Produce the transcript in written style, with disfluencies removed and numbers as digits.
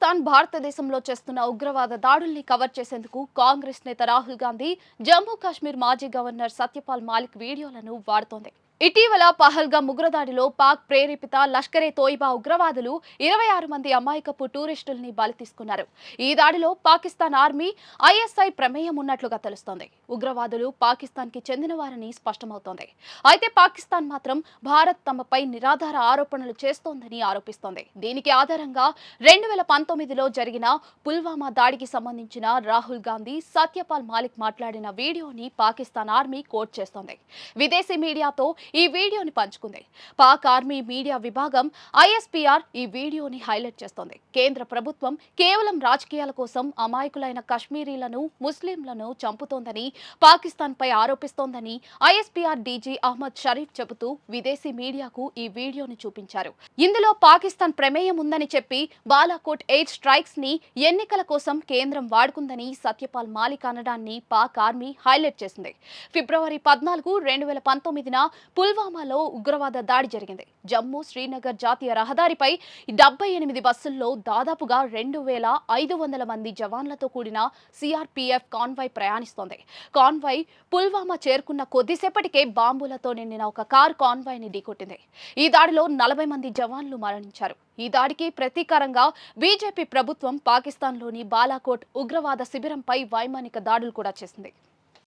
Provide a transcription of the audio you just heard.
పాకిస్తాన్ భారతదేశంలో చేస్తున్న ఉగ్రవాద దాడుల్ని కవర్ చేసేందుకు కాంగ్రెస్ నేత రాహుల్ గాంధీ జమ్మూ కాశ్మీర్ మాజీ గవర్నర్ సత్యపాల్ మాలిక్ వీడియోలను వాడుతోంది. ఇటీవల పహల్గామ్ ఉగ్రదాడిలో పాక్ ప్రేరేపిత లష్కరే తోయిబా ఉగ్రవాదులు 26 మంది అమాయకపు టూరిస్టుల్ని బలి తీసుకున్నారు. ఈ దాడిలో పాకిస్తాన్ ఆర్మీ, ఐఎస్ఐ ప్రమేయం ఉన్నట్లుగా తెలుస్తోంది. ఉగ్రవాదులు పాకిస్తాన్ కి చెందినవారని స్పష్టమవుతోంది. అయితే పాకిస్తాన్ మాత్రం భారత్ తమపై నిరాధార ఆరోపణలు చేస్తోందని ఆరోపిస్తోంది. దీనికి ఆధారంగా 2019లో జరిగిన పుల్వామా దాడికి సంబంధించిన రాహుల్ గాంధీ, సత్యపాల్ మాలిక్ మాట్లాడిన వీడియోని పాకిస్తాన్ ఆర్మీ కోట్ చేస్తోంది. విదేశీ మీడియాతో ఈ వీడియోని పంచుకుంది. పాక్ ఆర్మీ మీడియా విభాగం ఐఎస్పీఆర్ ఈ వీడియోని హైలైట్ చేస్తోంది. కేంద్ర ప్రభుత్వం కేవలం రాజకీయాల కోసం అమాయకులైన కశ్మీరీలను, ముస్లింలను చంపుతోందని పాకిస్తాన్ పై ఆరోపిస్తోందని ఐఎస్పీఆర్ డీజీ అహ్మద్ షరీఫ్ చెబుతూ విదేశీ మీడియాకు ఈ వీడియోని చూపించారు. ఇందులో పాకిస్తాన్ ప్రమేయం ఉందని చెప్పి బాలాకోట్ ఎయిర్ స్ట్రైక్స్ ని ఎన్నికల కోసం కేంద్రం వాడుకుందని సత్యపాల్ మాలిక్ అనడాన్ని పాక్ ఆర్మీ హైలైట్ చేసింది. ఫిబ్రవరి 14, 2019న పుల్వామాలో ఉగ్రవాద దాడి జరిగింది. జమ్మూ శ్రీనగర్ జాతీయ రహదారిపై 78 బస్సుల్లో దాదాపుగా 2500 మంది జవాన్లతో కూడిన సిఆర్పీఎఫ్ కాన్వాయ్ ప్రయాణిస్తోంది. కాన్వాయ్ పుల్వామా చేరుకున్న కొద్దిసేపటికే బాంబులతో నిండిన ఒక కారు కాన్వాయ్ ని ఢీకొట్టింది. ఈ దాడిలో 40 మంది జవాన్లు మరణించారు. ఈ దాడికి ప్రతీకారంగా బీజేపీ ప్రభుత్వం పాకిస్తాన్లోని బాలాకోట్ ఉగ్రవాద శిబిరంపై వైమానిక దాడులు కూడా చేసింది.